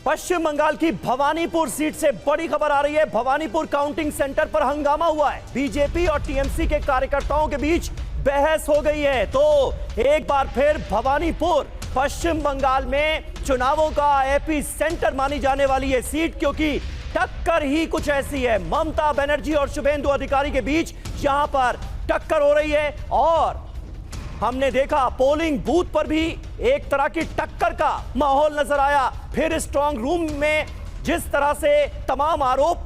पश्चिम बंगाल की भवानीपुर सीट से बड़ी खबर आ रही है। भवानीपुर काउंटिंग सेंटर पर हंगामा हुआ है। बीजेपी और टीएमसी के कार्यकर्ताओं के बीच बहस हो गई है। तो एक बार फिर भवानीपुर पश्चिम बंगाल में चुनावों का एपी सेंटर मानी जाने वाली है सीट, क्योंकि टक्कर ही कुछ ऐसी है। ममता बनर्जी और शुभेंदु अधिकारी के बीच यहां पर टक्कर हो रही है और हमने देखा पोलिंग बूथ पर भी एक तरह की टक्कर का माहौल नजर आया। फिर स्ट्रांग रूम में जिस तरह से तमाम आरोप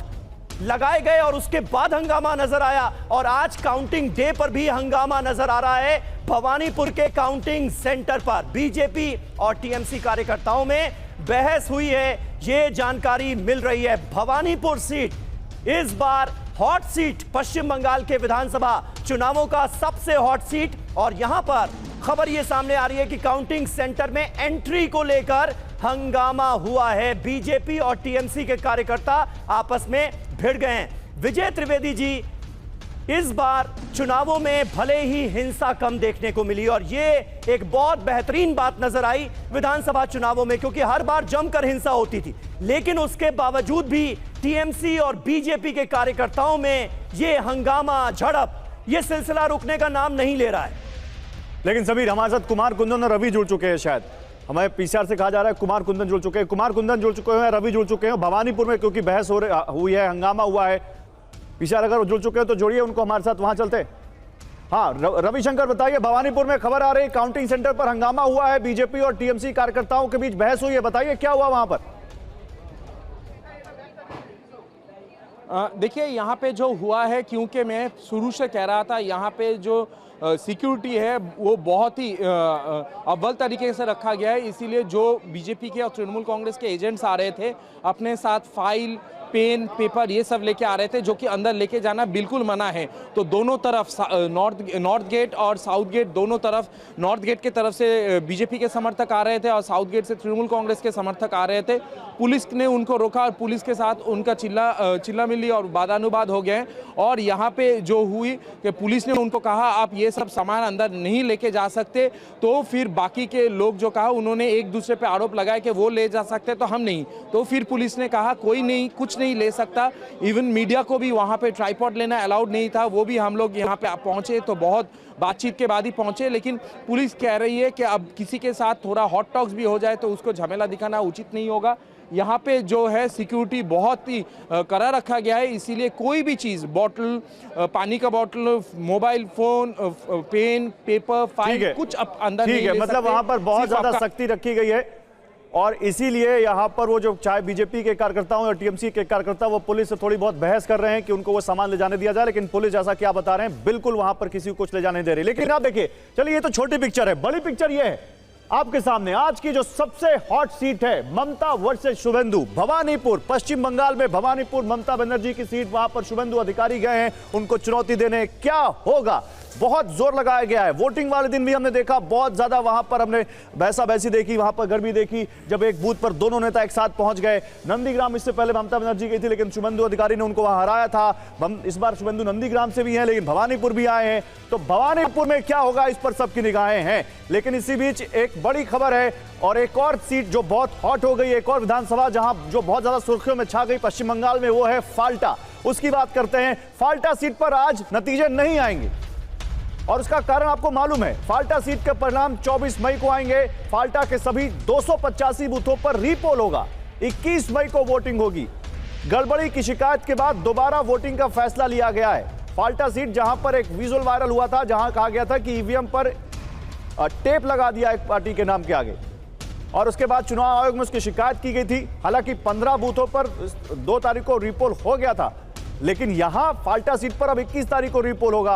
लगाए गए और उसके बाद हंगामा नजर आया, और आज काउंटिंग डे पर भी हंगामा नजर आ रहा है। भवानीपुर के काउंटिंग सेंटर पर बीजेपी और टीएमसी कार्यकर्ताओं में बहस हुई है, ये जानकारी मिल रही है। भवानीपुर सीट इस बार हॉट सीट, पश्चिम बंगाल के विधानसभा चुनावों का सबसे हॉट सीट, और यहां पर खबर यह सामने आ रही है कि काउंटिंग सेंटर में एंट्री को लेकर हंगामा हुआ है। बीजेपी और टीएमसी के कार्यकर्ता आपस में भिड़ गए हैं। विजय त्रिवेदी जी, इस बार चुनावों में भले ही हिंसा कम देखने को मिली और ये एक बहुत बेहतरीन बात नजर आई विधानसभा चुनावों में, क्योंकि हर बार जमकर हिंसा होती थी, लेकिन उसके बावजूद भी टीएमसी और बीजेपी के कार्यकर्ताओं में ये हंगामा, झड़प, ये सिलसिला रुकने का नाम नहीं ले रहा है। लेकिन समीर, हमारे साथ कुमार कुंदन और रवि जुड़ चुके हैं। शायद हमें पीसीआर से कहा जा रहा है कुमार कुंदन जुड़ चुके हैं। कुमार कुंदन जुड़ चुके हैं, रवि जुड़ चुके हैं। भवानीपुर में क्योंकि बहस हुई है, हंगामा हुआ है, पीसीआर अगर जुड़ चुके हैं तो जोड़िए उनको हमारे साथ, वहां चलते हैं। हाँ, रविशंकर बताइए, भवानीपुर में खबर आ रही है काउंटिंग सेंटर पर हंगामा हुआ है, बीजेपी और टीएमसी कार्यकर्ताओं के बीच बहस हुई है, बताइए क्या हुआ वहां पर। देखिए, यहाँ पे जो हुआ है, क्योंकि मैं शुरू से कह रहा था यहाँ पे जो सिक्योरिटी है वो बहुत ही अव्वल तरीके से रखा गया है, इसीलिए जो बीजेपी के और तृणमूल कांग्रेस के एजेंट्स आ रहे थे अपने साथ फाइल, पेन, पेपर ये सब लेके आ रहे थे, जो कि अंदर लेके जाना बिल्कुल मना है। तो दोनों तरफ, नॉर्थ गेट और साउथ गेट, दोनों तरफ, नॉर्थ गेट के तरफ से बीजेपी के समर्थक आ रहे थे और साउथ गेट से तृणमूल कांग्रेस के समर्थक आ रहे थे। पुलिस ने उनको रोका और पुलिस के साथ उनका चिल्ला मिली और वादानुवाद हो गए। और यहाँ पे जो हुई कि पुलिस ने उनको कहा आप ये सब सामान अंदर नहीं लेके जा सकते, तो फिर बाकी के लोग जो कहा, उन्होंने एक दूसरे पे आरोप लगाया कि वो ले जा सकते तो हम नहीं। तो फिर पुलिस ने कहा कोई नहीं, कुछ नहीं ले सकता। इवन मीडिया को भी वहाँ पे ट्राइपॉड लेना अलाउड नहीं था, वो भी हम लोग यहाँ पे पहुँचे तो बहुत बातचीत के बाद ही पहुँचे। लेकिन पुलिस कह रही है कि अब किसी के साथ थोड़ा हॉट टॉक्स भी हो जाए तो उसको झमेला दिखाना उचित नहीं होगा। यहाँ पे जो है सिक्योरिटी बहुत ही कड़ा रखा गया है, इसीलिए कोई भी चीज़, बॉटल, पानी का bottle, mobile phone, pen, paper, file, कुछ अंदर नहीं ले सकते। मतलब वहाँ पर बहुत ज़्यादा सख्ती रखी गई है और इसीलिए यहाँ पर वो जो चाहे बीजेपी के कार्यकर्ताओं और टीएमसी के कार्यकर्ता, वो पुलिस से थोड़ी बहुत बहस कर रहे हैं कि उनको वो सामान ले जाने दिया जाए, लेकिन पुलिस जैसा क्या बता रहे हैं, बिल्कुल वहां पर किसी को कुछ ले जाने दे रही। लेकिन आप देखिए, चलिए ये तो छोटी पिक्चर है, बड़ी पिक्चर ये है आपके सामने। आज की जो सबसे हॉट सीट है ममता वर्सेस शुभेंदु, भवानीपुर, पश्चिम बंगाल में भवानीपुर, ममता बनर्जी की सीट, वहां पर शुभेंदु अधिकारी गए हैं उनको चुनौती देने। क्या होगा, बहुत जोर लगाया गया है। वोटिंग वाले दिन भी हमने देखा बहुत ज्यादा वहां पर हमने बहसा बहसी देखी, वहां पर गर्मी देखी, जब एक बूथ पर दोनों नेता एक साथ पहुंच गए। नंदीग्राम इससे पहले ममता बनर्जी गई थी, लेकिन शुभेंदु अधिकारी ने उनको वहां हराया था। इस बार शुभेंदु नंदीग्राम से भी हैं, लेकिन भवानीपुर भी आए हैं। तो भवानीपुर में क्या होगा, इस पर सबकी निगाहें हैं। लेकिन इसी बीच एक बड़ी खबर है और एक और सीट जो बहुत हॉट हो गई, एक और विधानसभा जहां जो बहुत ज्यादा सुर्खियों में छा गई पश्चिम बंगाल में, वो है फाल्टा। उसकी बात करते हैं। फाल्टा सीट पर आज नतीजे नहीं आएंगे और उसका कारण आपको मालूम है। फाल्टा सीट के परिणाम 24 मई को आएंगे। फाल्टा के सभी 285 बूथों पर रीपोल होगा। 21 मई को वोटिंग होगी। गड़बड़ी की शिकायत के बाद दोबारा वोटिंग का फैसला लिया गया है। फाल्टा सीट जहां पर एक विजुअल वायरल हुआ था, जहां कहा गया था कि ईवीएम पर टेप लगा दिया एक पार्टी के नाम के आगे, और उसके बाद चुनाव आयोग में उसकी शिकायत की गई थी। हालांकि 15 बूथों पर 2 तारीख को रीपोल हो गया था, लेकिन यहां फाल्टा सीट पर अब 21 तारीख को रीपोल होगा।